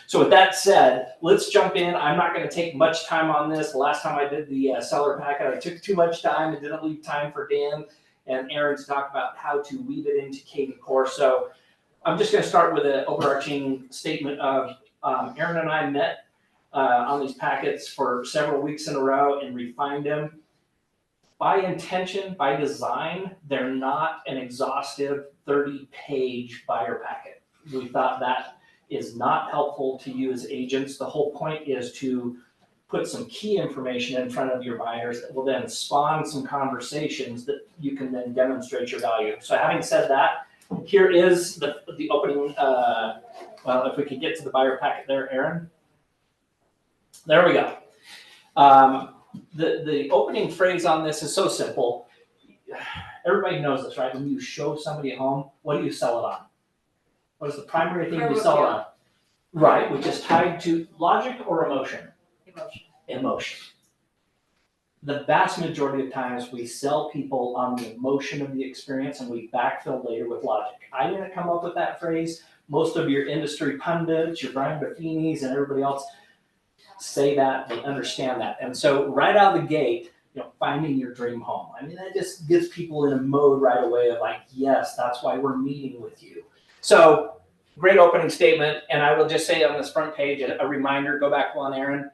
So with that said, let's jump in. I'm not going to take much time on this. The last time I did the seller packet, I took too much time and didn't leave time for Dan and Aaron to talk about how to weave it into KV Core. So I'm just going to start with an overarching statement of Aaron and I met on these packets for several weeks in a row and refined them. By intention, by design, they're not an exhaustive 30-page buyer packet. We thought that is not helpful to you as agents. The whole point is to put some key information in front of your buyers that will then spawn some conversations that you can then demonstrate your value. So having said that, here is the opening, well, if we could get to the buyer packet there, Aaron. There we go. The opening phrase on this is so simple. Everybody knows this, right? When you show somebody a home, what do you sell it on? What is the primary thing you sell it on? Right, which is tied to logic or emotion? Emotion. Emotion. The vast majority of times we sell people on the emotion of the experience and we backfill later with logic. I didn't come up with that phrase. Most of your industry pundits, your Brian Buffini's and everybody else say that, they understand that. And so right out of the gate, finding your dream home. I mean, that just gets people in a mode right away of like, yes, that's why we're meeting with you. So great opening statement. And I will just say on this front page, a reminder, go back one, Aaron,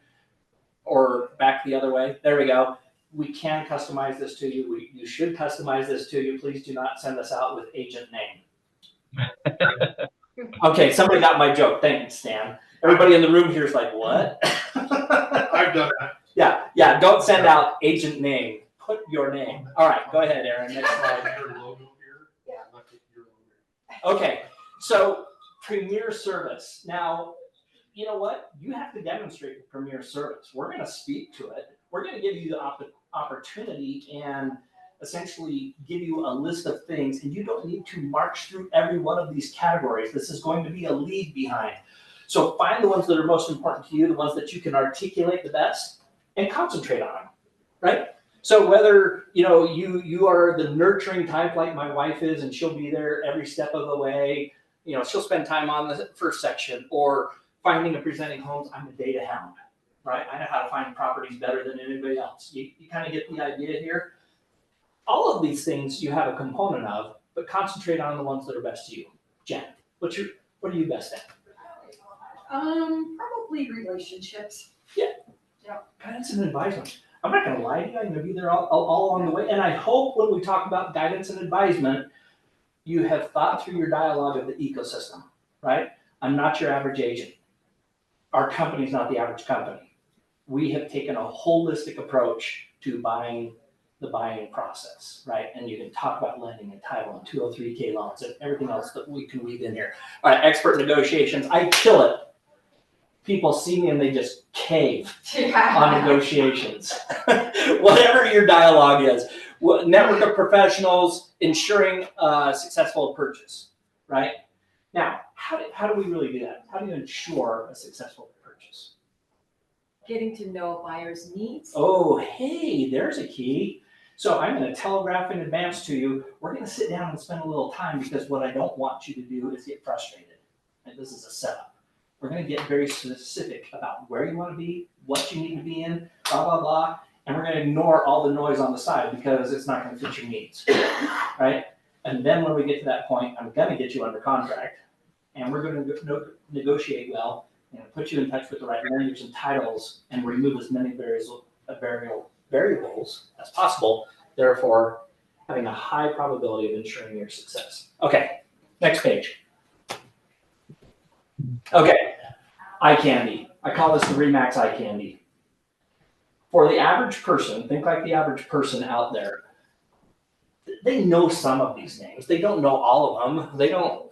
or back the other way. There we go. We can customize this to you. You should customize this to you. Please do not send us out with agent name. Okay, somebody got my joke. Thanks, Stan. Everybody in the room here is like, what? I've done that. Yeah, don't send out agent name. Put your name. All right, go ahead, Aaron. Next slide. Your logo here. Yeah. Okay, so Premier Service. Now, you know what? You have to demonstrate the Premier Service. We're going to speak to it. We're going to give you the opportunity and essentially give you a list of things, and you don't need to march through every one of these categories. This is going to be a leave behind. So find the ones that are most important to you, the ones that you can articulate the best, and concentrate on them, right? So whether you are the nurturing type like my wife is, and she'll be there every step of the way, she'll spend time on the first section, or finding and presenting homes, I'm a data hound, right? I know how to find properties better than anybody else. You kind of get the idea here. All of these things you have a component of, but concentrate on the ones that are best to you. Jen, what are you best at? Probably relationships. Guidance and advisement. I'm not going to lie to you. I'm going to be there all along the way. And I hope when we talk about guidance and advisement, you have thought through your dialogue of the ecosystem, right? I'm not your average agent. Our company's not the average company. We have taken a holistic approach to the buying process, right? And you can talk about lending and title and 203K loans and everything else that we can weave in here. All right, expert negotiations. I kill it. People see me and they just cave on negotiations. Whatever your dialogue is, network of professionals, ensuring a successful purchase, right? Now, how do we really do that? How do you ensure a successful purchase? Getting to know a buyer's needs. Oh, hey, there's a key. So I'm going to telegraph in advance to you, we're going to sit down and spend a little time, because what I don't want you to do is get frustrated. And this is a setup. We're going to get very specific about where you want to be, what you need to be in, blah, blah, blah. And we're going to ignore all the noise on the side because it's not going to fit your needs, right? And then when we get to that point, I'm going to get you under contract, and we're going to negotiate well and put you in touch with the right language and titles and remove as many variables as possible, therefore having a high probability of ensuring your success. Okay, next page. Okay, eye candy. I call this the RE/MAX eye candy. For the average person, think like the average person out there. They know some of these names. They don't know all of them. They don't.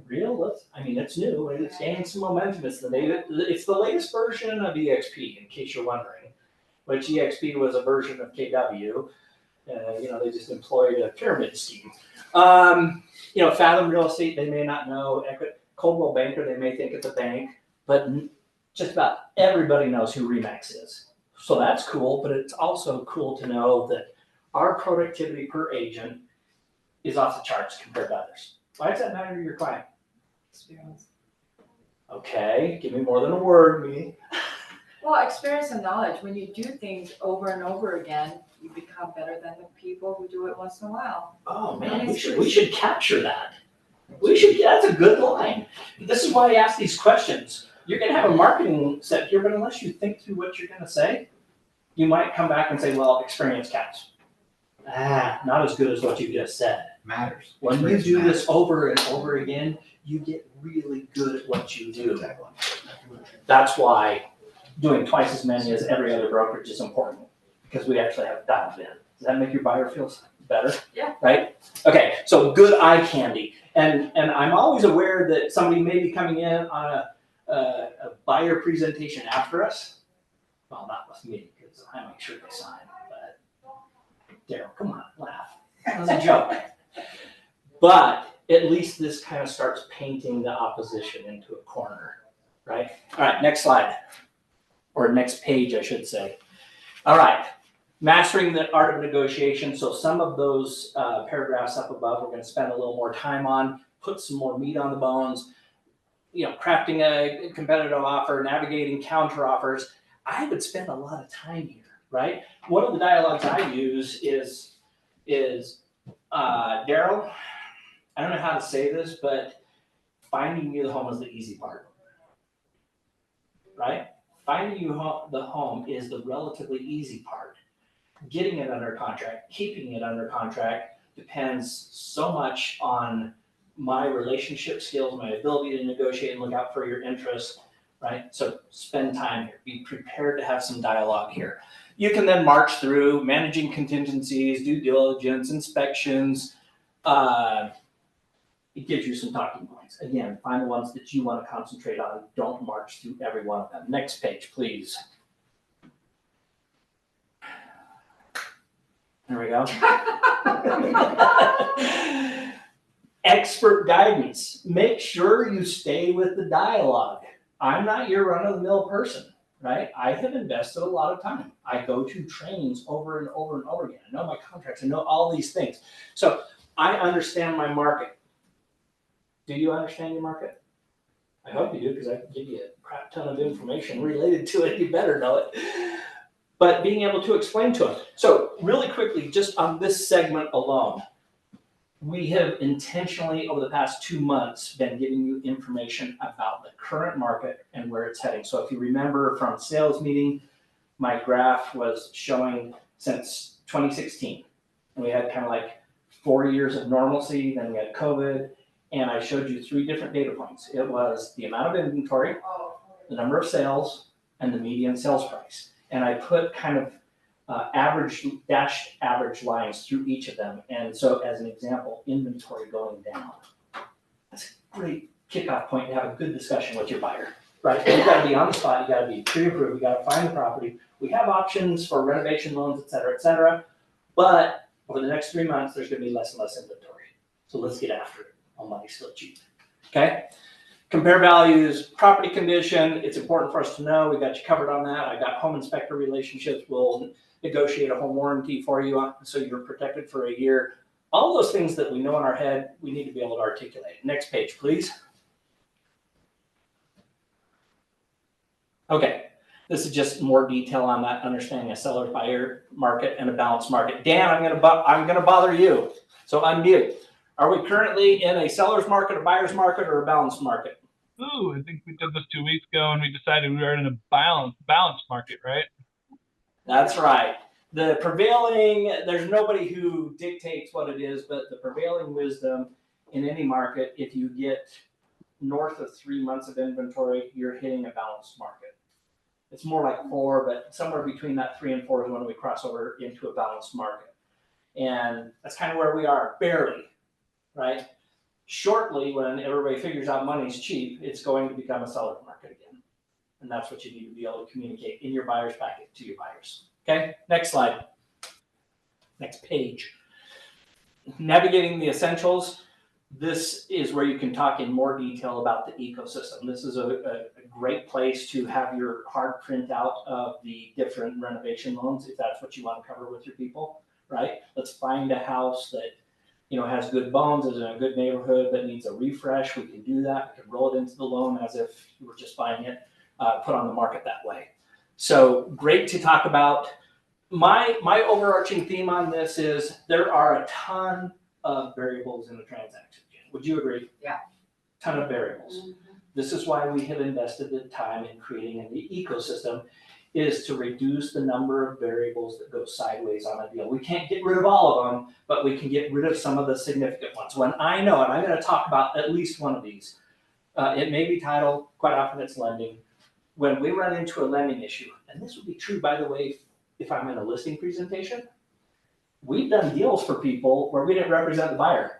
It's new. It's gaining some momentum. It's the latest version of EXP, in case you're wondering. Which EXP was a version of KW. They just employed a pyramid scheme. Fathom Real Estate, they may not know. Coldwell Banker, they may think it's a bank, but just about everybody knows who RE/MAX is. So that's cool, but it's also cool to know that our productivity per agent is off the charts compared to others. Why does that matter to your client? Experience. Okay, give me more than a word, me. Well, experience and knowledge, when you do things over and over again, you become better than the people who do it once in a while. Oh man, we should capture that. That's a good line. This is why I ask these questions. You're gonna have a marketing set here, but unless you think through what you're gonna say, you might come back and say, well, experience counts. Not as good as what you just said. Matters. When you Experience do matters. this over and over again, you get really good at what you do. That's why doing twice as many as every other brokerage is important, because we actually have dialed in. Does that make your buyer feel better? Yeah. Right? Okay, so good eye candy. And I'm always aware that somebody may be coming in on a buyer presentation after us. Well, not with me, because I make sure they sign, but Daryl, come on, laugh. That was a joke. But at least this kind of starts painting the opposition into a corner, right? All right, next slide. Or next page, I should say. All right, mastering the art of negotiation. So some of those paragraphs up above, we're going to spend a little more time on, put some more meat on the bones. You know, crafting a competitive offer, navigating counter offers. I would spend a lot of time here, right? One of the dialogues I use is Daryl, I don't know how to say this, but finding you the home is the easy part, right? Finding you the home is the relatively easy part. Getting it under contract, keeping it under contract depends so much on my relationship skills, my ability to negotiate and look out for your interests, right? So spend time here. Be prepared to have some dialogue here. You can then march through managing contingencies, due diligence, inspections. It gives you some talking points. Again, find the ones that you want to concentrate on. Don't march through every one of them. Next page, please. There we go. Expert guidance. Make sure you stay with the dialogue. I'm not your run-of-the-mill person, right? I have invested a lot of time. I go to trainings over and over and over again. I know my contracts. I know all these things. So I understand my market. Do you understand your market? I hope you do, because I can give you a crap ton of information related to it. You better know it. But being able to explain to them. So really quickly, just on this segment alone, we have intentionally, over the past 2 months, been giving you information about the current market and where it's heading. So if you remember from sales meeting, my graph was showing since 2016. And we had kind of like 4 years of normalcy, then we had COVID, and I showed you 3 different data points. It was the amount of inventory, the number of sales, and the median sales price. And I put kind of dashed average lines through each of them. And so as an example, inventory going down. That's a great kickoff point to have a good discussion with your buyer, right? You've got to be on the spot, you got to be pre-approved, you got to find the property. We have options for renovation loans, et cetera, et cetera. But over the next 3 months, there's going to be less and less inventory. So let's get after it. All money's still cheap, okay? Compare values, property condition, it's important for us to know. We got you covered on that. I got home inspector relationships. We'll negotiate a home warranty for you so you're protected for a year. All those things that we know in our head, we need to be able to articulate. Next page, please. Okay, this is just more detail on that, understanding a seller's buyer market and a balanced market. Dan, I'm gonna bother you, so unmute. Are we currently in a seller's market, a buyer's market, or a balanced market? Ooh, I think we did this 2 weeks ago and we decided we were in a balanced market, right? That's right. The prevailing, there's nobody who dictates what it is, but the prevailing wisdom in any market, if you get north of 3 months of inventory, you're hitting a balanced market. It's more like 4, but somewhere between that 3 and 4 is when we cross over into a balanced market. And that's kind of where we are, barely, right? Shortly, when everybody figures out money's cheap, it's going to become a seller's market again. And that's what you need to be able to communicate in your buyer's packet to your buyers. Okay, next slide. Next page. Navigating the essentials. This is where you can talk in more detail about the ecosystem. This is a great place to have your hard print out of the different renovation loans, if that's what you want to cover with your people, right? Let's find a house that has good bones, is in a good neighborhood, but needs a refresh, we can do that. We can roll it into the loan as if you were just buying it, put on the market that way. So great to talk about. My overarching theme on this is there are a ton of variables in the transaction. Would you agree? Yeah. Ton of variables. This is why we have invested the time in creating an ecosystem, is to reduce the number of variables that go sideways on a deal. We can't get rid of all of them, but we can get rid of some of the significant ones. When I know, and I'm going to talk about at least one of these, it may be title, quite often it's lending. When we run into a lending issue, and this would be true, by the way, if I'm in a listing presentation, we've done deals for people where we didn't represent the buyer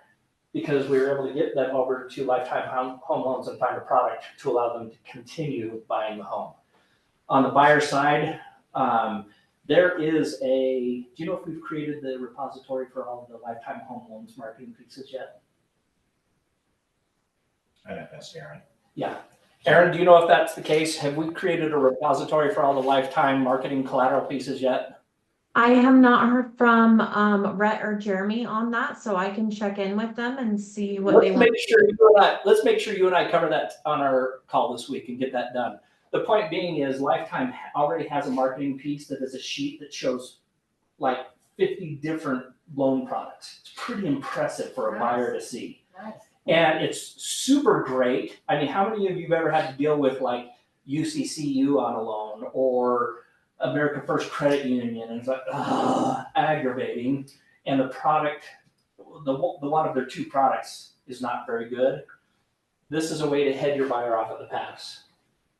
because we were able to get them over to Lifetime Home Loans and find a product to allow them to continue buying the home. On the buyer side, there is do you know if we've created the repository for all of the Lifetime Home Loans marketing pieces yet? I'd have to ask Aaron. Yeah. Aaron, do you know if that's the case? Have we created a repository for all the Lifetime marketing collateral pieces yet? I have not heard from Rhett or Jeremy on that, so I can check in with them and see what they want. Let's make sure you and I cover that on our call this week and get that done. The point being is Lifetime already has a marketing piece that is a sheet that shows like 50 different loan products. It's pretty impressive for a buyer to see. Nice. And it's super great. I mean, how many of you have ever had to deal with like UCCU on a loan or American First Credit Union? And it's like, aggravating. And the product, the one of their two products is not very good. This is a way to head your buyer off at the pass,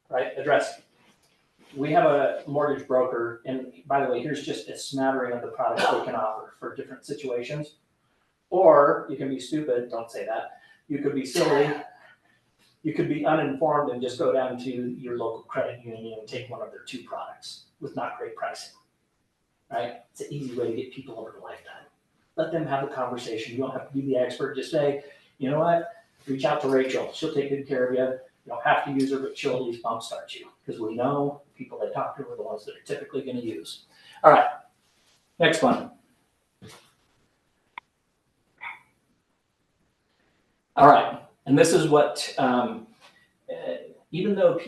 right? Address. We have a mortgage broker, and by the way, here's just a smattering of the products they can offer for different situations. Or you can be stupid, don't say that. You could be silly. You could be uninformed and just go down to your local credit union and take one of their two products with not great pricing, right? It's an easy way to get people over to Lifetime. Let them have the conversation. You don't have to be the expert. Just say, you know what? Reach out to Rachel. She'll take good care of you. You don't have to use her, but she'll at least bump start you because we know people that talk to her are the ones that are typically going to use. All right, next one. All right, and this is what, even though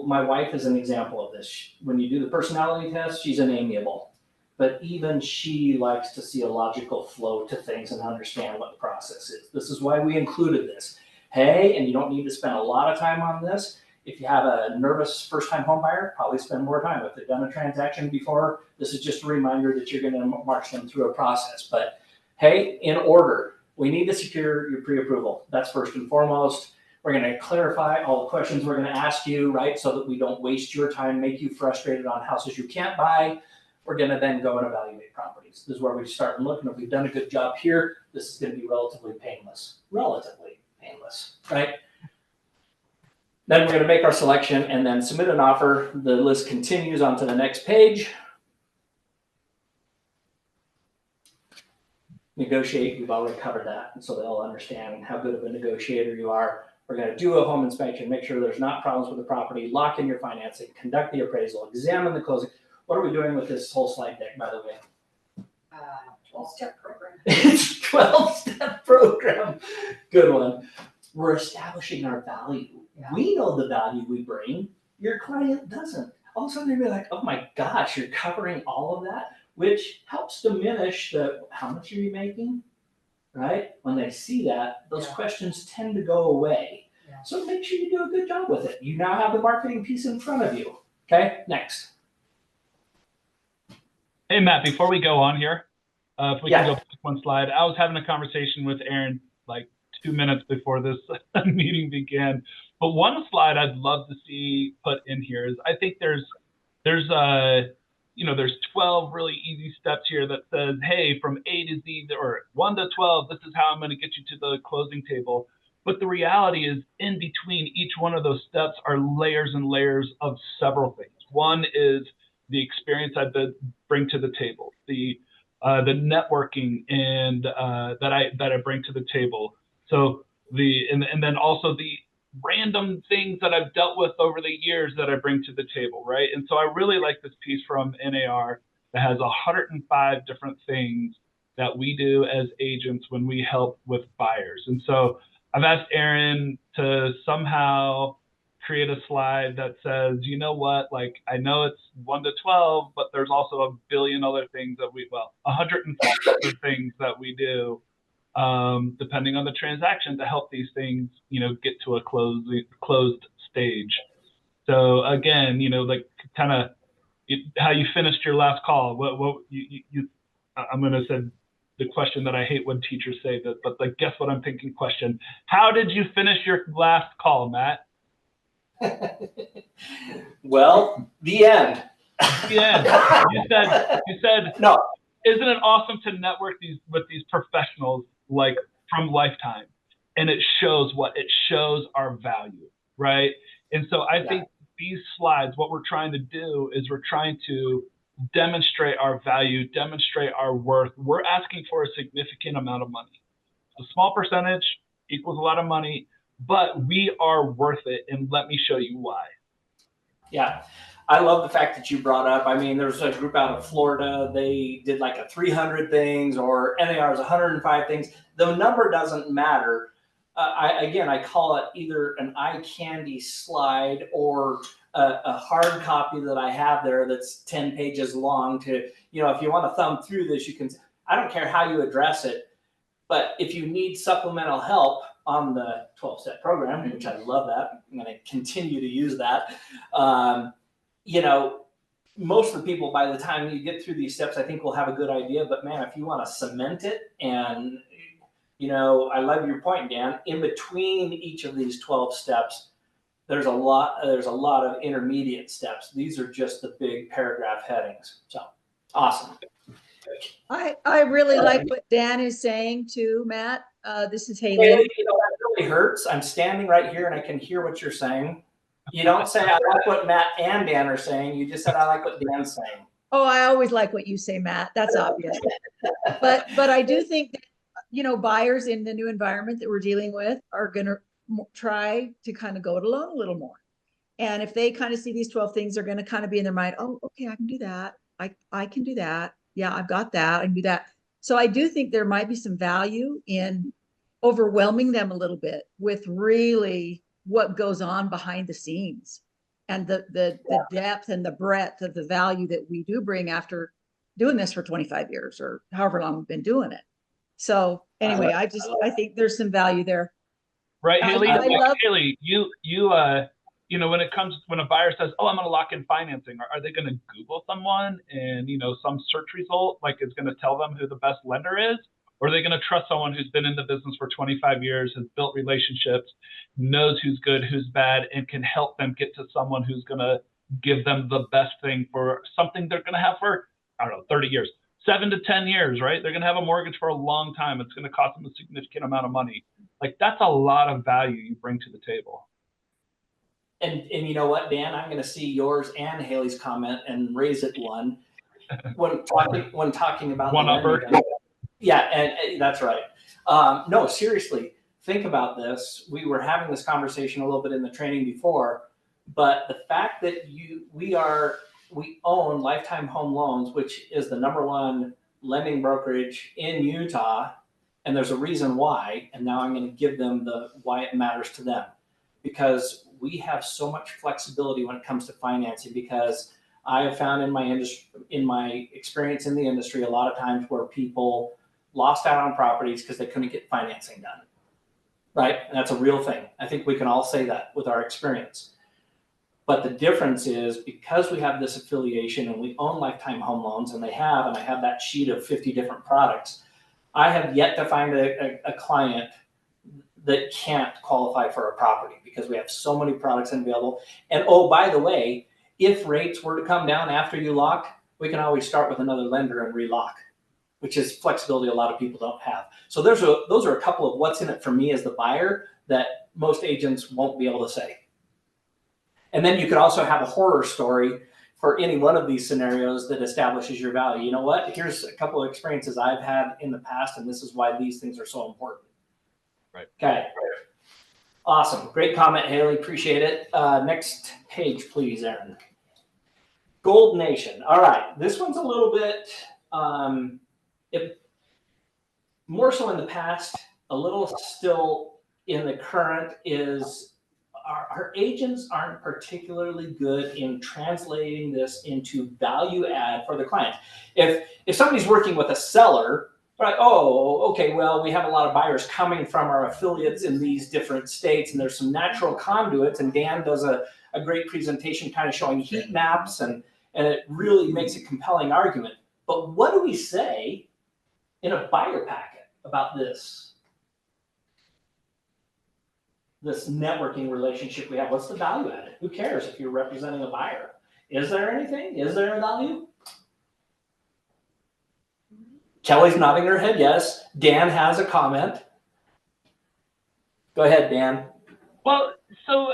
my wife is an example of this. When you do the personality test, she's an amiable, but even she likes to see a logical flow to things and understand what the process is. This is why we included this. Hey, and you don't need to spend a lot of time on this. If you have a nervous first-time home buyer, probably spend more time. If they've done a transaction before, this is just a reminder that you're going to march them through a process. But hey, in order. We need to secure your pre-approval. That's first and foremost. We're going to clarify all the questions we're going to ask you, right? So that we don't waste your time, make you frustrated on houses you can't buy. We're going to then go and evaluate properties. This is where we start looking. If we've done a good job here, this is going to be relatively painless, right? Then we're going to make our selection and then submit an offer. The list continues on to the next page. Negotiate, we've already covered that, and so they'll understand how good of a negotiator you are. We're going to do a home inspection, make sure there's not problems with the property, lock in your financing, conduct the appraisal, examine the closing. What are we doing with this whole slide deck, by the way? 12-step program. It's a 12-step program. Good one. We're establishing our value. Yeah. We know the value we bring. Your client doesn't. All of a sudden they'll be like, oh my gosh, you're covering all of that? Which helps diminish how much are you making, right? When they see that, those questions tend to go away. Yeah. So make sure you do a good job with it. You now have the marketing piece in front of you. Okay, next. Hey, Matt, before we go on here, if we can go back one slide, I was having a conversation with Aaron like 2 minutes before this meeting began. But one slide I'd love to see put in here is I think there's 12 really easy steps here that says, hey, from A to Z or 1 to 12, this is how I'm going to get you to the closing table. But the reality is in between each one of those steps are layers and layers of several things. One is the experience I bring to the table, the networking and that I bring to the table. So and then also the random things that I've dealt with over the years that I bring to the table, right? And so I really like this piece from NAR that has 105 different things that we do as agents when we help with buyers. And so I've asked Aaron to somehow create a slide that says, you know what, like I know it's 1 to 12, but there's also a billion other things that 150 other things that we do, depending on the transaction, to help these things, get to a closed stage. So again, like kind of how you finished your last call. What I'm going to say the question that I hate when teachers say that, but like, guess what I'm thinking question. How did you finish your last call, Matt? Well, the end. The end. You said no. Isn't it awesome to network with these professionals like from Lifetime? And it shows our value, right? And so I think these slides, what we're trying to do is we're trying to demonstrate our value, demonstrate our worth. We're asking for a significant amount of money. A small percentage equals a lot of money, but we are worth it. And let me show you why. Yeah. I love the fact that you brought up, I mean, there's a group out of Florida, they did like a 300 things, or NAR is 105 things. The number doesn't matter. I call it either an eye candy slide or a hard copy that I have there that's 10 pages long to, if you want to thumb through this, you can, I don't care how you address it, but if you need supplemental help on the 12-step program, which I love that, I'm going to continue to use that. Most of the people, by the time you get through these steps, I think will have a good idea. But man, if you want to cement it, and I love your point, Dan. In between each of these 12 steps, there's a lot of intermediate steps. These are just the big paragraph headings. So awesome. I really like what Dan is saying too, Matt. This is Haley. That really hurts. I'm standing right here and I can hear what you're saying. You don't say I like what Matt and Dan are saying. You just said I like what Dan's saying. Oh, I always like what you say, Matt. That's obvious. But I do think that, buyers in the new environment that we're dealing with are going to try to kind of go it alone a little more. And if they kind of see these 12 things, they're going to kind of be in their mind, oh, okay, I can do that. I can do that. Yeah, I've got that. I can do that. So I do think there might be some value in overwhelming them a little bit with really what goes on behind the scenes and the depth and the breadth of the value that we do bring after doing this for 25 years or however long we've been doing it. So anyway, I think there's some value there. Right, Haley. Haley, when a buyer says, "Oh, I'm going to lock in financing," are they going to Google someone and some search result is going to tell them who the best lender is, or are they going to trust someone who's been in the business for 25 years, has built relationships, knows who's good, who's bad, and can help them get to someone who's going to give them the best thing for something they're going to have for 30 years, 7 to 10 years, right? They're going to have a mortgage for a long time. It's going to cost them a significant amount of money. That's a lot of value you bring to the table. And you know what, Dan, I'm going to see yours and Haley's comment and raise it one when talking about one upper. Yeah, and that's right. No, seriously, think about this. We were having this conversation a little bit in the training before, but the fact that we own Lifetime Home Loans, which is the #1 lending brokerage in Utah, and there's a reason why, and now I'm going to give them why it matters to them. Because we have so much flexibility when it comes to financing, because I have found in my experience in the industry, a lot of times where people lost out on properties because they couldn't get financing done, right? And that's a real thing. I think we can all say that with our experience. But the difference is, because we have this affiliation and we own Lifetime Home Loans, and I have that sheet of 50 different products, I have yet to find a client that can't qualify for a property, because we have so many products available. And oh, by the way, if rates were to come down after you lock, we can always start with another lender and relock, which is flexibility a lot of people don't have. So those are a couple of what's in it for me as the buyer that most agents won't be able to say. And then you could also have a horror story for any one of these scenarios that establishes your value. You know what? Here's a couple of experiences I've had in the past, and this is why these things are so important. Right. Okay. Awesome. Great comment, Haley. Appreciate it. Next page, please, Aaron. Gold Nation. All right. This one's a little bit, more so in the past, a little still in the current, is our agents aren't particularly good in translating this into value add for the client. If somebody's working with a seller, right? Oh, okay. Well, we have a lot of buyers coming from our affiliates in these different states, and there's some natural conduits. And Dan does a great presentation, kind of showing heat maps, and it really makes a compelling argument. But what do we say in a buyer packet about this networking relationship we have? What's the value added? Who cares if you're representing a buyer? Is there anything? Is there a value? Kelly's nodding her head yes. Dan has a comment. Go ahead, Dan. Well, so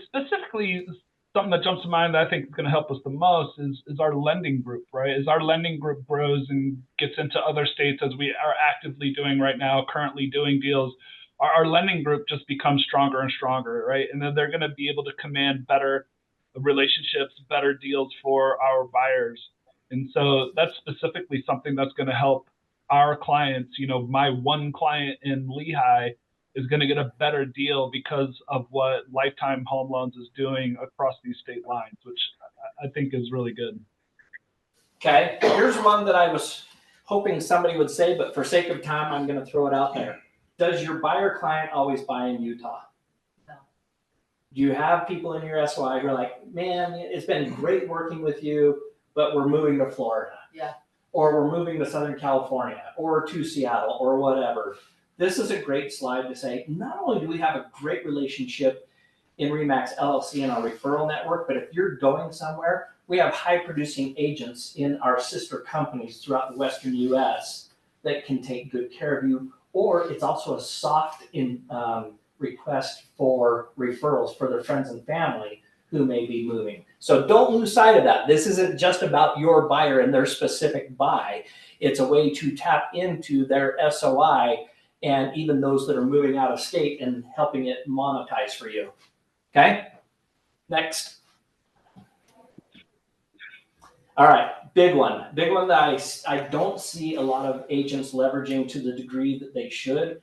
specifically, something that jumps to mind that I think is going to help us the most is our lending group, right? As our lending group grows and gets into other states, as we are actively doing right now, currently doing deals, our lending group just becomes stronger and stronger, right? And then they're going to be able to command better relationships, better deals for our buyers. And so that's specifically something that's going to help our clients. You know, my one client in Lehigh is going to get a better deal because of what Lifetime Home Loans is doing across these state lines, which I think is really good. Okay, here's one that I was hoping somebody would say, but for sake of time, I'm going to throw it out there. Does your buyer client always buy in Utah? No. Do you have people in your SOI who are like, man, it's been great working with you, but we're moving to Florida? Yeah. Or we're moving to Southern California or to Seattle or whatever. This is a great slide to say, not only do we have a great relationship in RE/MAX LLC and our referral network, but if you're going somewhere, we have high producing agents in our sister companies throughout the Western US that can take good care of you. Or it's also a soft request for referrals for their friends and family who may be moving. So don't lose sight of that. This isn't just about your buyer and their specific buy. It's a way to tap into their SOI and even those that are moving out of state and helping it monetize for you. Okay, next. All right, big one that I don't see a lot of agents leveraging to the degree that they should.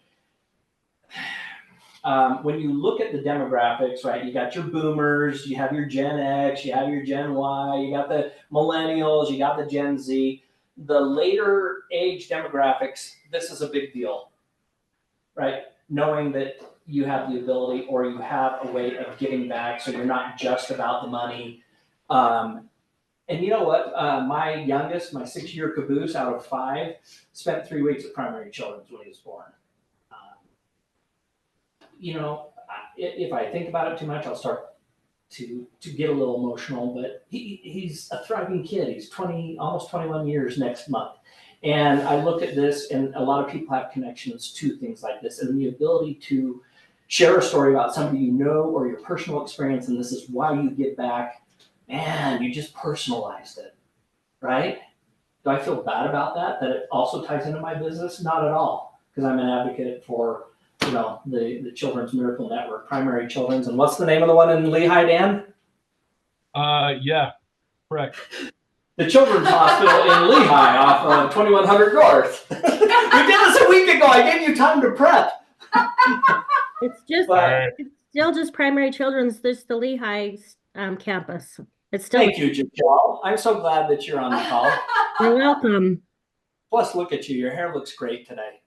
When you look at the demographics, right, you got your boomers, you have your Gen X, you have your Gen Y, you got the millennials, you got the Gen Z. The later age demographics, this is a big deal, right? Knowing that you have the ability or you have a way of giving back, so you're not just about the money. And you know what? My youngest, my 6-year caboose out of 5, spent 3 weeks at Primary Children's when he was born. You know, if I think about it too much, I'll start to get a little emotional, but he's a thriving kid. He's almost 21 years next month. And I look at this, and a lot of people have connections to things like this, and the ability to share a story about somebody you know or your personal experience, and this is why you give back. Man, you just personalized it, right? Do I feel bad about that it also ties into my business? Not at all, because I'm an advocate for, you know, the Children's Miracle Network, Primary Children's. And what's the name of the one in Lehigh, Dan? Yeah, correct. The Children's Hospital in Lehigh off of 2100 North. We did this a week ago. I gave you time to prep. It's just, But it's still just Primary Children's, there's the Lehigh campus. It's still, thank you, Giselle. I'm so glad that you're on the call. you're welcome. Plus, look at you. Your hair looks great today.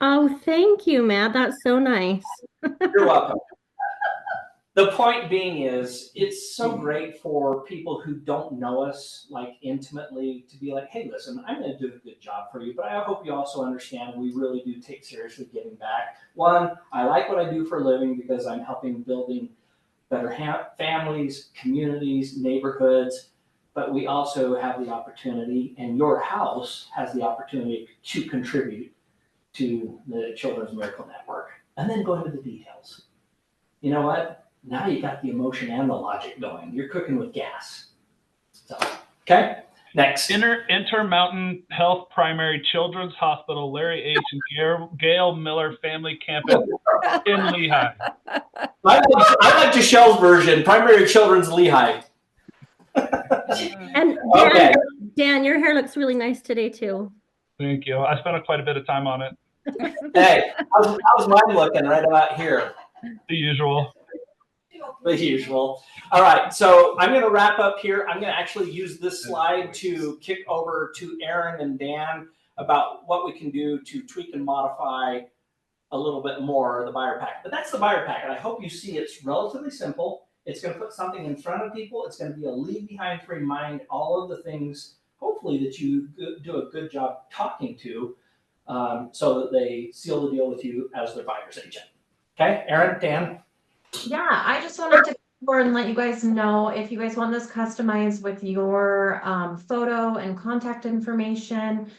Oh, thank you, Matt. That's so nice. You're welcome. The point being is, it's so great for people who don't know us like intimately to be like, hey, listen, I'm going to do a good job for you, but I hope you also understand we really do take seriously giving back. One, I like what I do for a living because I'm helping building better families, communities, neighborhoods, but we also have the opportunity, and your house has the opportunity to contribute to the Children's Miracle Network. And then go into the details. You know what? Now you got the emotion and the logic going. You're cooking with gas. So, okay, next. Intermountain Health Primary Children's Hospital, Larry H. and Gail Miller Family Campus in Lehigh. I like Jachelle's version, Primary Children's Lehigh. And Okay. Dan, your hair looks really nice today too. Thank you. I spent quite a bit of time on it. Hey, how's mine looking right about here? The usual. The usual. All right, so I'm going to wrap up here. I'm going to actually use this slide to kick over to Aaron and Dan about what we can do to tweak and modify a little bit more the buyer packet. But that's the buyer packet. I hope you see it's relatively simple. It's going to put something in front of people. It's going to be a leave behind to remind all of the things, hopefully, that you do a good job talking to, so that they seal the deal with you as their buyer's agent. Okay, Aaron, Dan? Yeah, I just wanted to come over and let you guys know if you guys want this customized with your photo and contact information,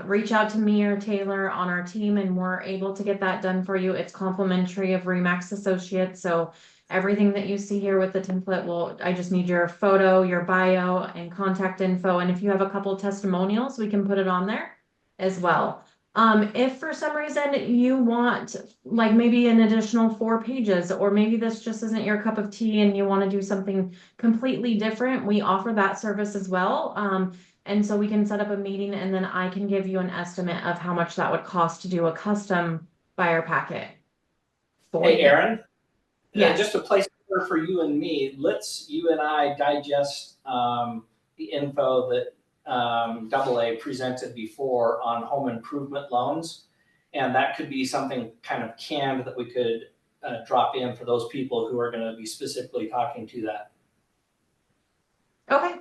reach out to me or Taylor on our team and we're able to get that done for you. It's complimentary of Remax Associates. So everything that you see here with the template I just need your photo, your bio and contact info. And if you have a couple testimonials, we can put it on there as well. If for some reason you want like maybe an additional 4 pages, or maybe this just isn't your cup of tea and you want to do something completely different, we offer that service as well. And so we can set up a meeting and then I can give you an estimate of how much that would cost to do a custom buyer packet. Hey, Aaron? Yeah. Just a placeholder for you and me. Let's, you and I, digest the info that AA presented before on home improvement loans. And that could be something kind of canned that we could drop in for those people who are going to be specifically talking to that. Okay.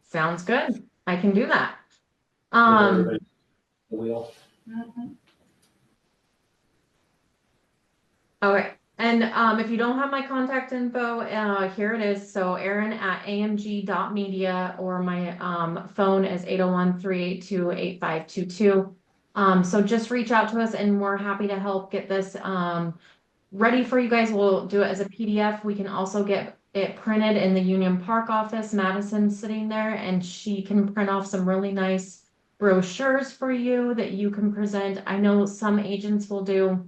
Sounds good. I can do that. The wheel. Okay. And if you don't have my contact info, here it is. So aaron@amg.media, or my phone is 801-382-8522. So just reach out to us and we're happy to help get this ready for you guys. We'll do it as a PDF. We can also get it printed in the Union Park office. Madison's sitting there and she can print off some really nice brochures for you that you can present. I know some agents will do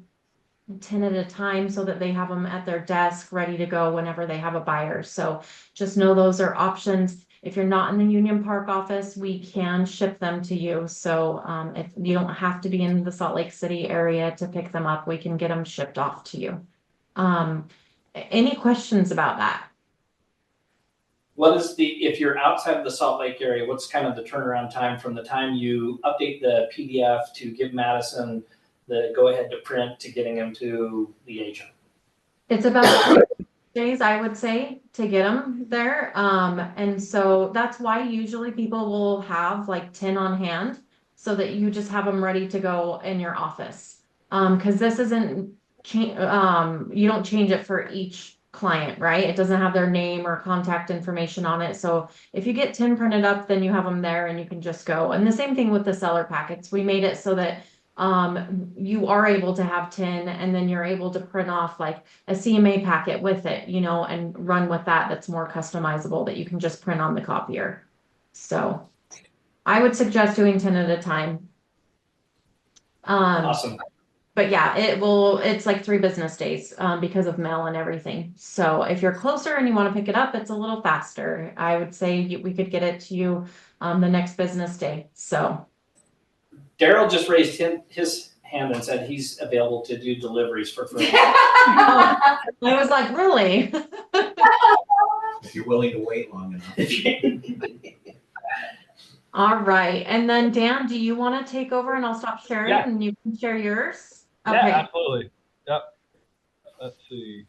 10 at a time so that they have them at their desk ready to go whenever they have a buyer. So just know those are options. If you're not in the Union Park office, we can ship them to you. So if you don't have to be in the Salt Lake City area to pick them up, we can get them shipped off to you. Any questions about that? What is if you're outside of the Salt Lake area, what's kind of the turnaround time from the time you update the PDF to give Madison the go ahead to print to getting them to the agent? It's about 3 days, I would say, to get them there. And so that's why usually people will have like 10 on hand so that you just have them ready to go in your office. Because this isn't, you don't change it for each client, right? It doesn't have their name or contact information on it. So if you get 10 printed up, then you have them there and you can just go. And the same thing with the seller packets. We made it so that you are able to have 10 and then you're able to print off like a CMA packet with it, you know, and run with that. That's more customizable that you can just print on the copier. So I would suggest doing 10 at a time. Awesome. But yeah, it's like 3 business days because of mail and everything. So if you're closer and you want to pick it up, it's a little faster. I would say we could get it to you the next business day. So Daryl just raised his hand and said he's available to do deliveries for free. I was like, really? If you're willing to wait long enough. All right. And then Dan, do you want to take over and I'll stop sharing and you can share yours? Okay. Yeah, absolutely. Yep. Let's see.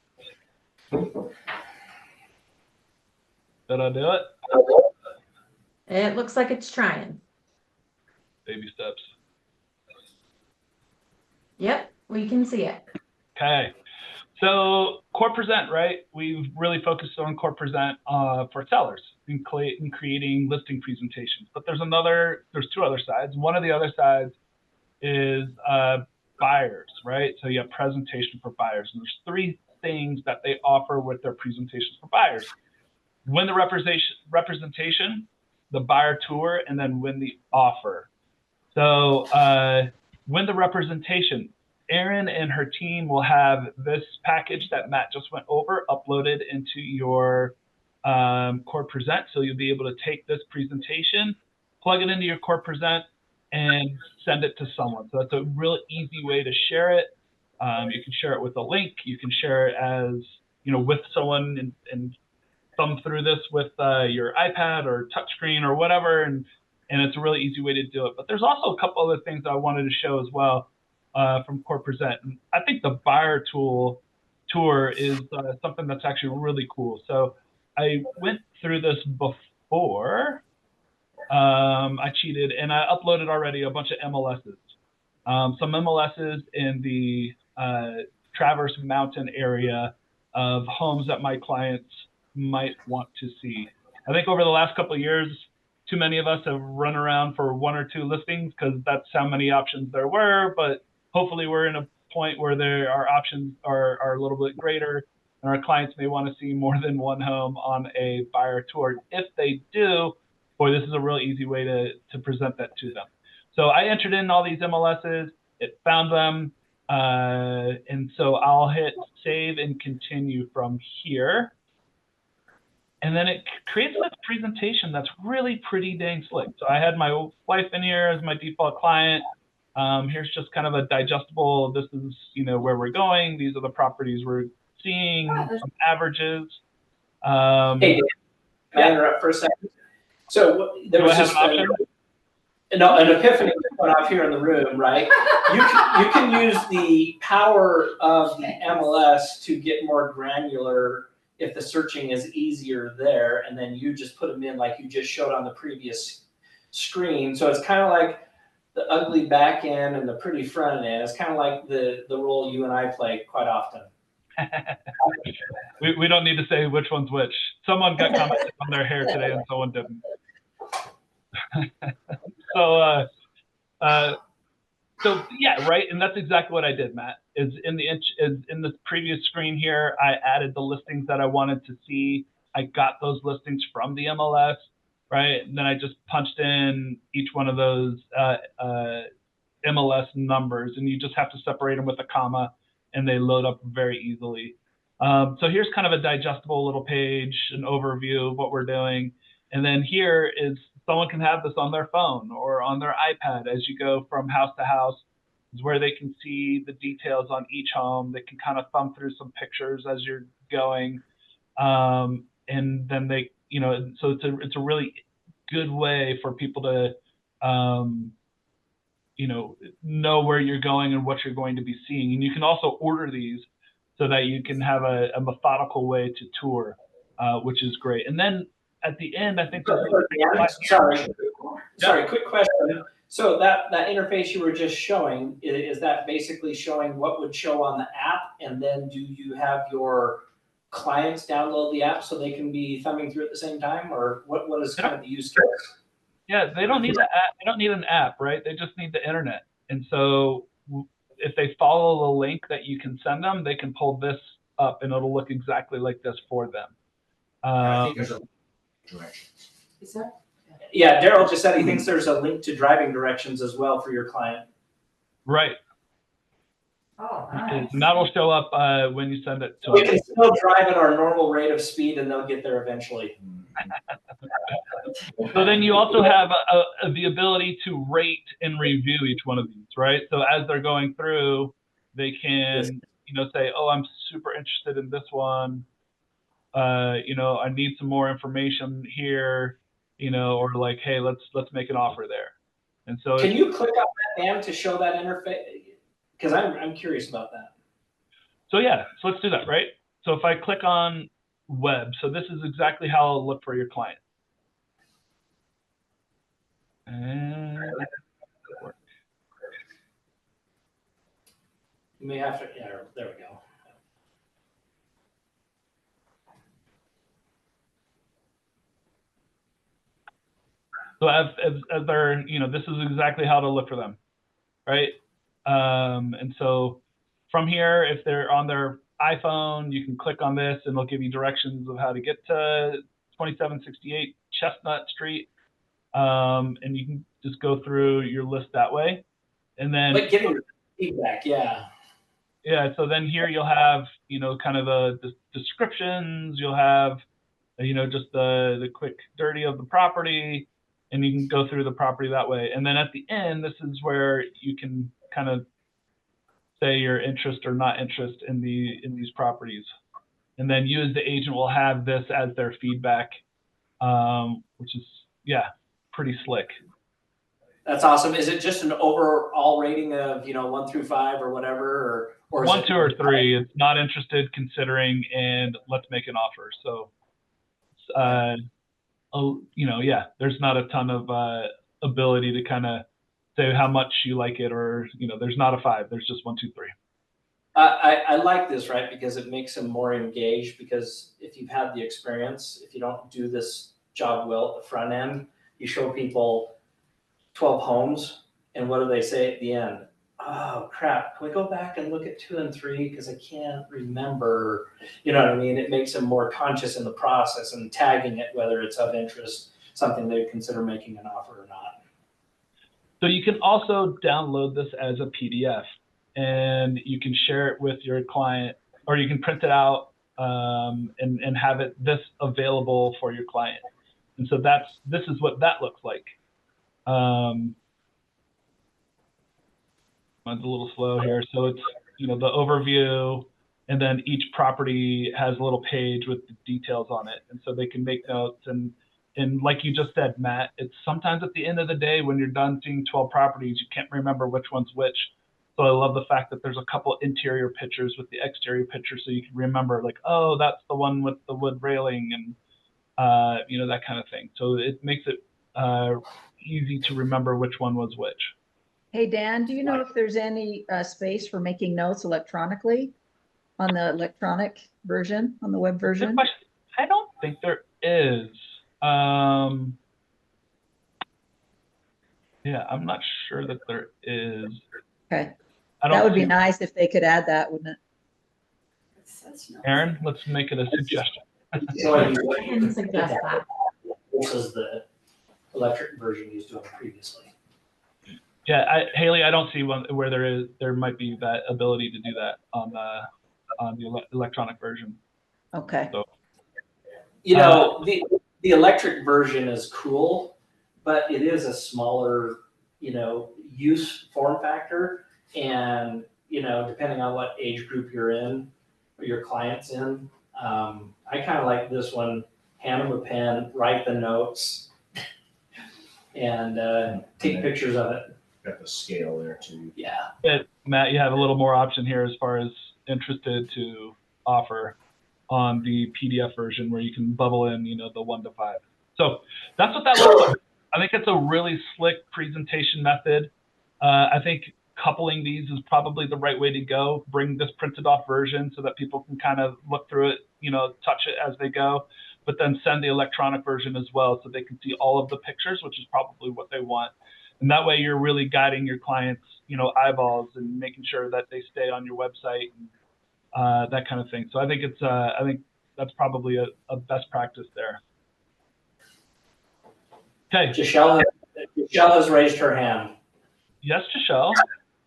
Did I do it? It looks like it's trying. Baby steps. Yep, we can see it. Okay. So Core Present, right? We've really focused on Core Present for sellers in creating listing presentations. But there's 2 other sides. One of the other sides is buyers, right? So you have presentation for buyers. And there's 3 things that they offer with their presentations for buyers. Win the representation, the buyer tour, and then win the offer. So win the representation. Erin and her team will have this package that Matt just went over uploaded into your Core Present. So you'll be able to take this presentation, plug it into your Core Present, and send it to someone. So that's a real easy way to share it. You can share it with a link. You can share it as, with someone and thumb through this with your iPad or touchscreen or whatever. And it's a really easy way to do it. But there's also a couple other things I wanted to show as well from CorePresent. And I think the buyer tour is something that's actually really cool. So I went through this before. I cheated and I uploaded already a bunch of MLSs. Some MLSs in the Traverse Mountain area of homes that my clients might want to see. I think over the last couple of years, too many of us have run around for 1 or 2 listings because that's how many options there were. But hopefully we're in a point where our options are a little bit greater and our clients may want to see more than one home on a buyer tour. If they do, boy, this is a real easy way to present that to them. So I entered in all these MLSs, it found them, and so I'll hit save and continue from here. And then it creates this presentation that's really pretty dang slick. So I had my wife in here as my default client. Here's just kind of a digestible, this is, where we're going. These are the properties we're seeing, some averages. Hey, can I interrupt for a second? So there was just an epiphany went off here in the room, right? You can use the power of the MLS to get more granular if the searching is easier there, and then you just put them in like you just showed on the previous screen. So it's kind of like the ugly back end and the pretty front end. It's kind of like the role you and I play quite often. we don't need to say which one's which. Someone got commented on their hair today and someone didn't. So yeah, right, and that's exactly what I did, Matt. Is in this previous screen here, I added the listings that I wanted to see. I got those listings from the MLS, right? And then I just punched in each one of those MLS numbers, and you just have to separate them with a comma, and they load up very easily. So here's kind of a digestible little page, an overview of what we're doing. And then here is someone can have this on their phone or on their iPad as you go from house to house, is where they can see the details on each home. They can kind of thumb through some pictures as you're going. And then they, so it's a really good way for people to, know where you're going and what you're going to be seeing. And you can also order these so that you can have a methodical way to tour, which is great. And then at the end, I think sorry, quick question. So that interface you were just showing, is that basically showing what would show on the app? And then do you have your clients download the app so they can be thumbing through at the same time? Or what is kind of the use case? Yeah, they don't need the app. They don't need an app, right? They just need the internet. And so if they follow the link that you can send them, they can pull this up and it'll look exactly like this for them. I think there's a directions. Is there? Yeah, Daryl just said he thinks there's a link to driving directions as well for your client. Right. Oh, nice. And that'll show up when you send it to We them. can still drive at our normal rate of speed and they'll get there eventually. So then you also have the ability to rate and review each one of these, right? So as they're going through, they can, say, oh, I'm super interested in this one. I need some more information here, or like, hey, let's make an offer there. And so can you click on that, Dan, to show that interface? Because I'm curious about that. So yeah, so let's do that, right? So if I click on web, so this is exactly how I'll look for your client. And You may have to, yeah, there we go. so as they're, this is exactly how to look for them, right? And so from here, if they're on their iPhone, you can click on this and it'll give you directions of how to get to 2768 Chestnut Street. And you can just go through your list that way. And then But getting feedback, yeah. Yeah, so then here you'll have, kind of the descriptions, you'll have, just the quick dirty of the property, and you can go through the property that way. And then at the end, this is where you can kind of say your interest or not interest in these properties. And then you as the agent will have this as their feedback, which is, yeah, pretty slick. That's awesome. Is it just an overall rating of, 1 through 5 or whatever, or is 1, it 2, or 3? It's not interested, considering, and let's make an offer. So, yeah, there's not a ton of ability to kind of say how much you like it, or there's not a 5. There's just 1, 2, 3. I like this, right? Because it makes them more engaged, because if you've had the experience, if you don't do this job well at the front end, you show people 12 homes, and what do they say at the end? Oh crap, can we go back and look at 2 and 3? Because I can't remember. You know what I mean? It makes them more conscious in the process and tagging it, whether it's of interest, something they consider making an offer or not. So you can also download this as a PDF, and you can share it with your client, or you can print it out and have this available for your client. And so this is what that looks like. Mine's a little slow here. So it's, the overview, and then each property has a little page with the details on it. And so they can make notes. And like you just said, Matt, it's sometimes at the end of the day when you're done seeing 12 properties, you can't remember which one's which. So I love the fact that there's a couple interior pictures with the exterior picture, so you can remember, like, oh, that's the one with the wood railing, and that kind of thing. So it makes it easy to remember which one was which. Hey, Dan, do you know if there's any space for making notes electronically on the electronic version, on the web version? Good question. I don't think there is. Yeah, I'm not sure that there is. Okay. That would be nice if they could add that, wouldn't it? Aaron, let's make it a suggestion. So I can suggest that. This is the electric version he was doing previously. Yeah, Haley, I don't see one where there might be that ability to do that on the electronic version. Okay. So, the electric version is cool, but it is a smaller, use form factor, and depending on what age group you're in or your client's in, I kind of like this one. Hand them a pen, write the notes, and take pictures of it. Got the scale there too. Yeah. Matt, you have a little more option here as far as interested to offer on the PDF version, where you can bubble in, the 1 to 5. So that's what that looks like. I think it's a really slick presentation method. I think coupling these is probably the right way to go. Bring this printed off version so that people can kind of look through it, touch it as they go, but then send the electronic version as well, so they can see all of the pictures, which is probably what they want. And that way you're really guiding your clients, eyeballs, and making sure that they stay on your website and that kind of thing. So I think that's probably a best practice there. Okay. Giselle has raised her hand. Yes, Giselle.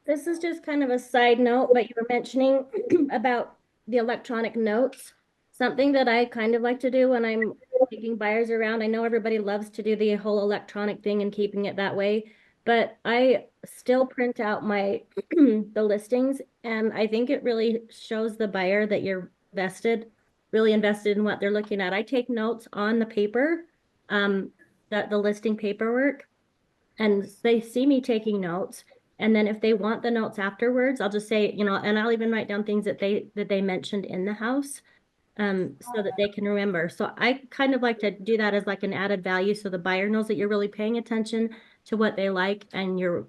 This is just kind of a side note, but you were mentioning about the electronic notes. Something that I kind of like to do when I'm taking buyers around. I know everybody loves to do the whole electronic thing and keeping it that way, but I still print out my the listings, and I think it really shows the buyer that you're really invested in what they're looking at. I take notes on the paper, the listing paperwork, and they see me taking notes. And then if they want the notes afterwards, I'll just say, and I'll even write down things that they mentioned in the house, so that they can remember. So I kind of like to do that as like an added value, so the buyer knows that you're really paying attention to what they like, and you're,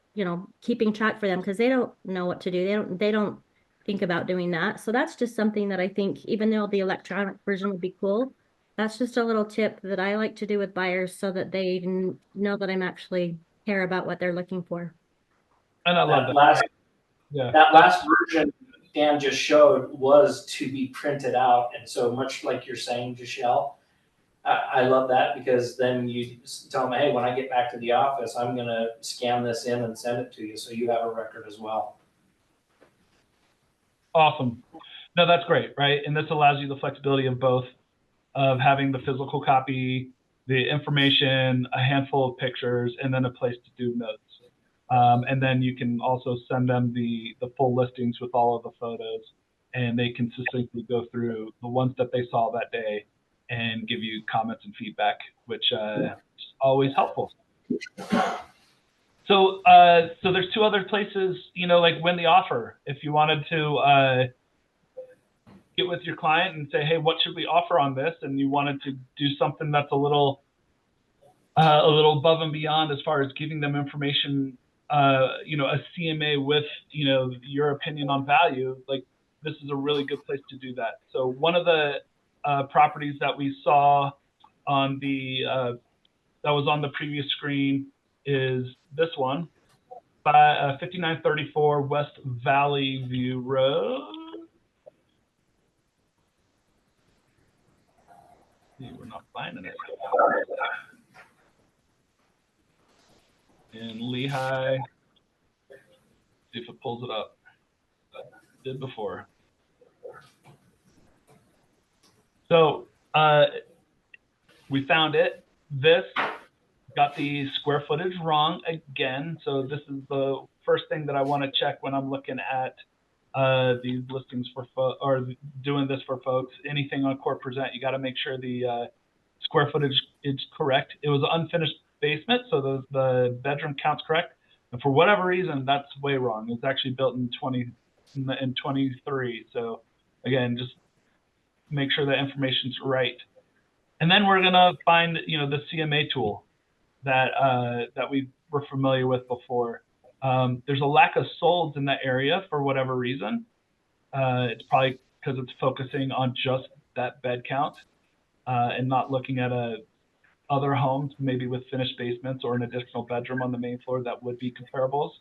keeping track for them, because they don't know what to do. They don't think about doing that. So that's just something that I think, even though the electronic version would be cool, that's just a little tip that I like to do with buyers, so that they know that I'm actually care about what they're looking for. And I love that. That last version Dan just showed was to be printed out. And so much like you're saying, Giselle, I love that, because then you tell them, hey, when I get back to the office, I'm going to scan this in and send it to you, so you have a record as well. Awesome. No, that's great, right? And this allows you the flexibility of both, of having the physical copy the information, a handful of pictures, and then a place to do notes. And then you can also send them the full listings with all of the photos, and they can succinctly go through the ones that they saw that day and give you comments and feedback, which is always helpful. So there's two other places, like win the offer. If you wanted to get with your client and say, hey, what should we offer on this? And you wanted to do something that's a little above and beyond as far as giving them information, a CMA with, your opinion on value, like this is a really good place to do that. So one of the properties that we saw on that was on the previous screen is this one, 5934 West Valley View Road. We're not finding it. In Lehigh, see if it pulls it up. It did before. So we found it. This got the square footage wrong again. So this is the first thing that I want to check when I'm looking at these listings or doing this for folks. Anything on Court Present, you got to make sure the square footage is correct. It was an unfinished basement, so the bedroom count's correct. And for whatever reason, that's way wrong. It's actually built in 23. So again, just make sure that information's right. And then we're gonna find, the CMA tool that we were familiar with before. There's a lack of solds in that area for whatever reason. It's probably because it's focusing on just that bed count and not looking at other homes, maybe with finished basements or an additional bedroom on the main floor that would be comparables.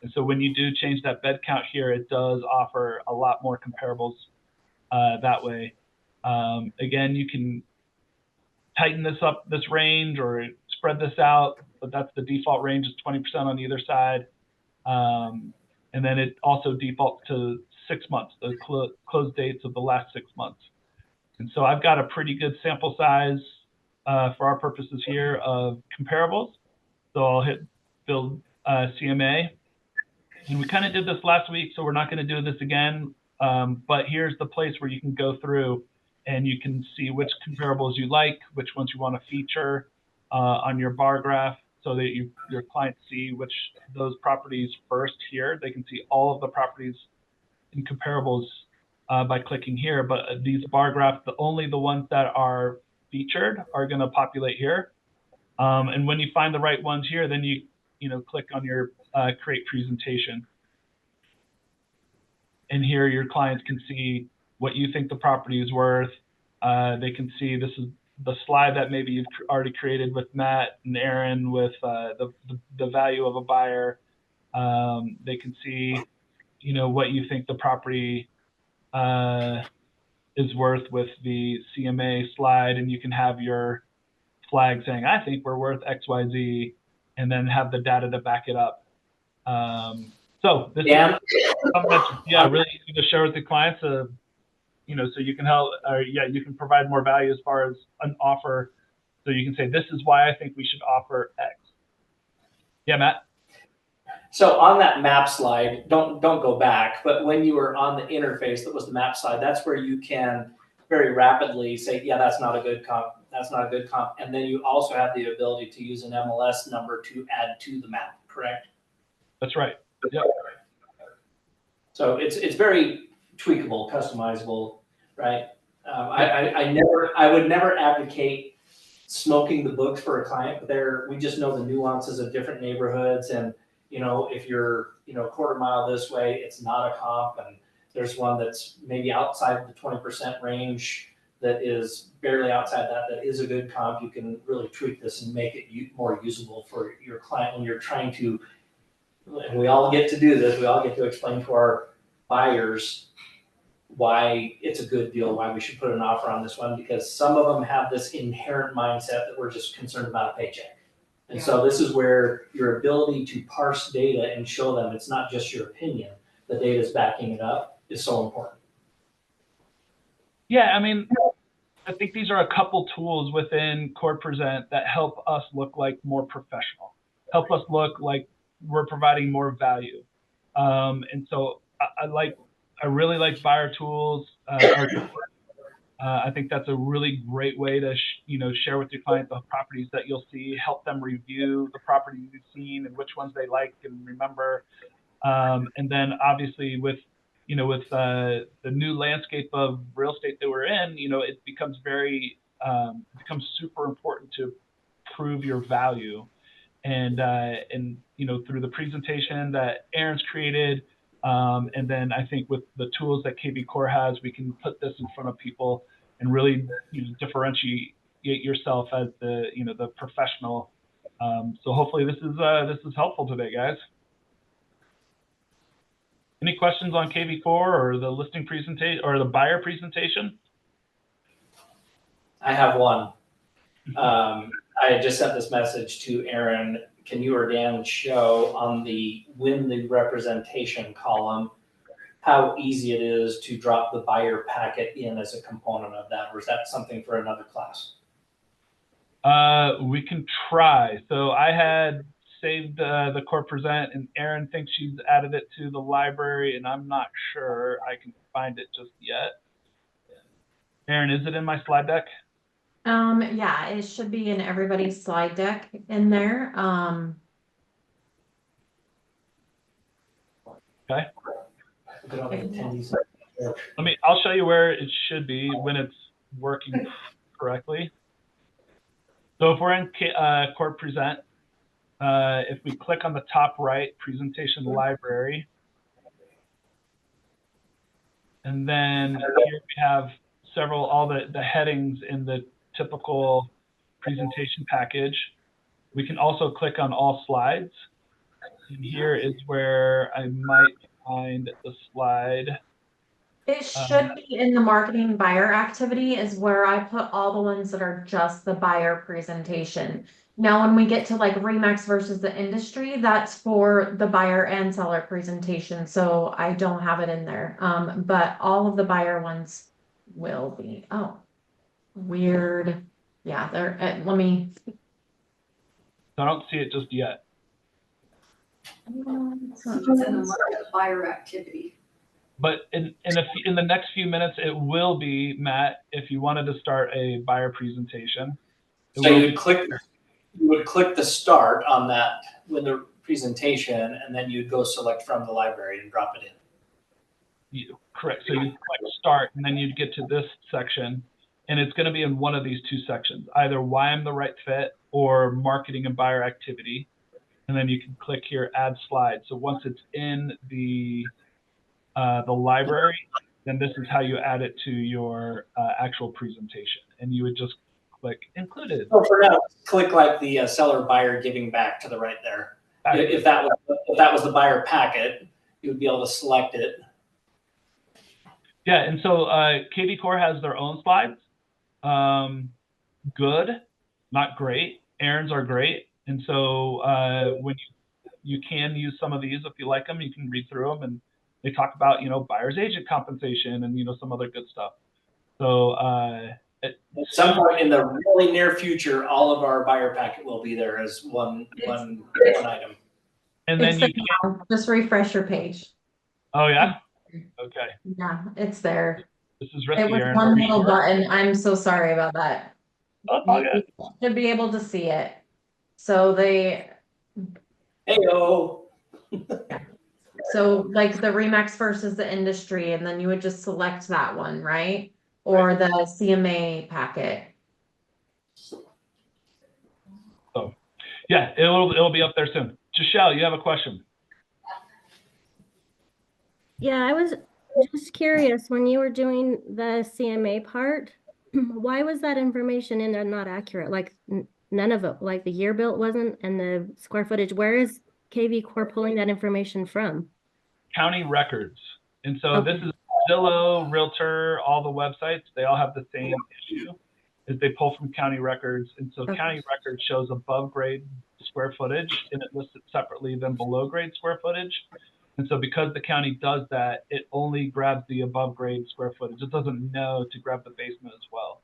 And so when you do change that bed count here, it does offer a lot more comparables that way. Again, you can tighten this range or spread this out, but that's the default range is 20% on either side. And then it also defaults to 6 months, the close dates of the last 6 months. And so I've got a pretty good sample size for our purposes here of comparables. So I'll hit build CMA. And we kind of did this last week, so we're not going to do this again. But here's the place where you can go through and you can see which comparables you like, which ones you want to feature on your bar graph, so that your clients see which those properties first here. They can see all of the properties in comparables by clicking here, but these bar graphs, only the ones that are featured are going to populate here. And when you find the right ones here, then you click on your create presentation. And here your clients can see what you think the property is worth. They can see this is the slide that maybe you've already created with Matt and Aaron with the value of a buyer. They can see, what you think the property is worth with the CMA slide, and you can have your flag saying, I think we're worth XYZ, and then have the data to back it up. So this is something that's really easy to share with the clients. So you can help, you can provide more value as far as an offer. So you can say, this is why I think we should offer X. Yeah, Matt? So on that map slide, don't go back, but when you were on the interface that was the map slide, that's where you can very rapidly say, yeah, that's not a good comp, that's not a good comp. And then you also have the ability to use an MLS number to add to the map, correct? That's right. Yep. So it's very tweakable, customizable, right? I would never advocate smoking the books for a client, but we just know the nuances of different neighborhoods. And, if you're, a quarter mile this way, it's not a comp. And there's one that's maybe outside the 20% range that is barely outside that is a good comp. You can really tweak this and make it more usable for your client when you're trying to, and we all get to do this, we all get to explain to our buyers why it's a good deal, why we should put an offer on this one, because some of them have this inherent mindset that we're just concerned about a paycheck. And so this is where your ability to parse data and show them it's not just your opinion, the data is backing it up, is so important. Yeah, I mean, I think these are a couple tools within Core Present that help us look like more professional, help us look like we're providing more value. And so I really like buyer tools. I think that's a really great way to share with your client the properties that you'll see, help them review the properties you've seen and which ones they like and remember. And then obviously with the new landscape of real estate that we're in, it becomes becomes super important to prove your value. And through the presentation that Aaron's created, and then I think with the tools that KV Core has, we can put this in front of people and really differentiate yourself as the professional. So hopefully this is helpful today, guys. Any questions on KV Core or the listing presentation or the buyer presentation? I have one. I just sent this message to Aaron. Can you or Dan show on the win the representation column how easy it is to drop the buyer packet in as a component of that, or is that something for another class? We can try. So I had saved the Core Present, and Aaron thinks she's added it to the library, and I'm not sure I can find it just yet. Aaron, is it in my slide deck? Yeah, it should be in everybody's slide deck in there. Okay. I'll show you where it should be when it's working correctly. So if we're in Core Present, if we click on the top right, Presentation Library, and then here we have all the headings in the typical presentation package. We can also click on all slides. And here is where I might find the slide. It should be in the marketing buyer activity is where I put all the ones that are just the buyer presentation. Now, when we get to like Remax versus the industry, that's for the buyer and seller presentation. So I don't have it in there. But all of the buyer ones will be. Oh, weird. Yeah, there. Let me. I don't see it just yet. It's in the market buyer activity. But in the next few minutes, it will be, Matt, if you wanted to start a buyer presentation. So you would click the start on that with the presentation, and then you'd go select from the library and drop it in. Correct. So you click start, and then you'd get to this section, and it's going to be in one of these two sections, either why I'm the right fit or marketing and buyer activity. And then you can click here, add slide. So once it's in the library, then this is how you add it to your actual presentation. And you would just click included. So for now, click like the seller buyer giving back to the right there. If that was the buyer packet, you would be able to select it. Yeah, and so KV Core has their own slides. Good, not great. Aaron's are great. And so when you can use some of these if you like them, you can read through them, and they talk about buyer's agent compensation and some other good stuff. So at some point in the really near future, all of our buyer packet will be there as one item. And then you can just refresh your page. Oh yeah. Okay. Yeah, it's there. This is risky, it was Aaron. one little button. I'm so sorry about that. Oh, all good. You should be able to see it. So Heyo. So like the Remax versus the industry, and then you would just select that one, right? Or the CMA packet. So yeah, it'll be up there soon. Giselle, you have a question? Yeah, I was just curious when you were doing the CMA part, why was that information in there not accurate? Like none of it, like the year built wasn't, and the square footage. Where is KV Core pulling that information from? County records. And so Okay. This is Zillow, Realtor, all the websites, they all have the same issue, is they pull from county records. And so Okay. County records shows above grade square footage, and it lists it separately than below grade square footage. And so because the county does that, it only grabs the above grade square footage. It doesn't know to grab the basement as well.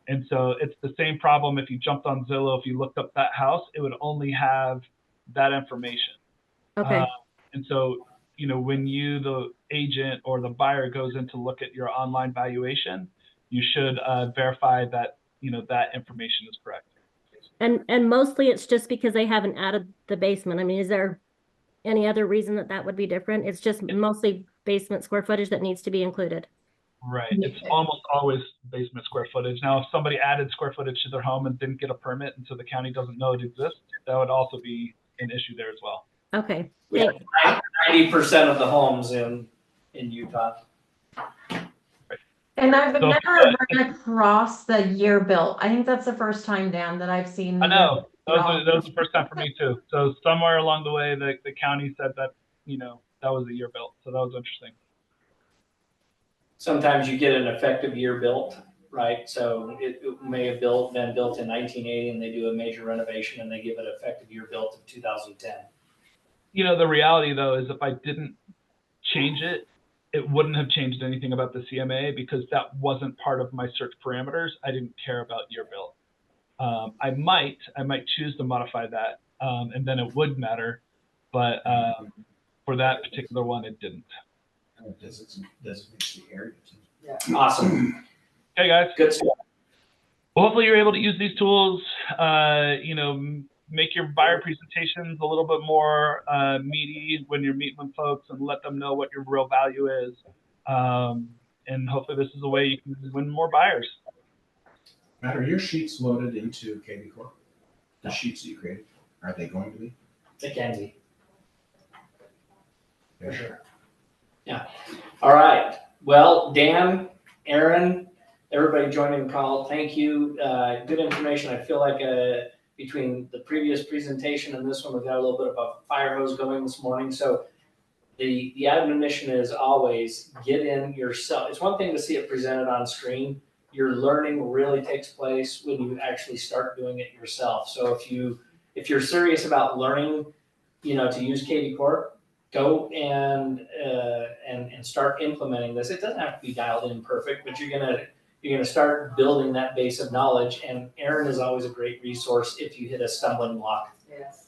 And so it's the same problem if you jumped on Zillow, if you looked up that house, it would only have that information. Okay. And so, you know, when you, the agent or the buyer, goes in to look at your online valuation, you should verify that, you know, that information is correct. And mostly it's just because they haven't added the basement. I mean, is there any other reason that that would be different? It's just mostly basement square footage that needs to be included. Right. It's almost always basement square footage. Now, if somebody added square footage to their home and didn't get a permit, and so the county doesn't know it exists, that would also be an issue there as well. Okay. We have 90% of the homes in Utah. And I've So, never run across the year built. I think that's the first time, Dan, that I've seen. I know. That was the first time for me too. So somewhere along the way, the county said that, you know, that was a year built. So that was interesting. Sometimes you get an effective year built, right? So it may have been built in 1980 and they do a major renovation and they give it effective year built of 2010. You know, the reality though is if I didn't change it, it wouldn't have changed anything about the CMA because that wasn't part of my search parameters. I didn't care about year built. I might choose to modify that, and then it would matter, but for that particular one, it didn't. Designates the area too. Awesome. Okay, guys. Good stuff. Well, hopefully you're able to use these tools. You know, make your buyer presentations a little bit more meaty when you're meeting with folks, and let them know what your real value is. And hopefully this is a way you can win more buyers. Matt, are your sheets loaded into KV Core? The sheets that you created, are they going to be? It can be. Yeah. Sure. Yeah. All right. Well, Dan, Aaron, everybody joining the call, thank you. Good information. I feel like between the previous presentation and this one, we've got a little bit of a fire hose going this morning. So the admonition is always get in yourself. It's one thing to see it presented on screen. Your learning really takes place when you actually start doing it yourself. So if you're serious about learning, you know, to use KV Core, go and start implementing this. It doesn't have to be dialed in perfect, but you're gonna start building that base of knowledge. And Aaron is always a great resource if you hit a stumbling block. Yes.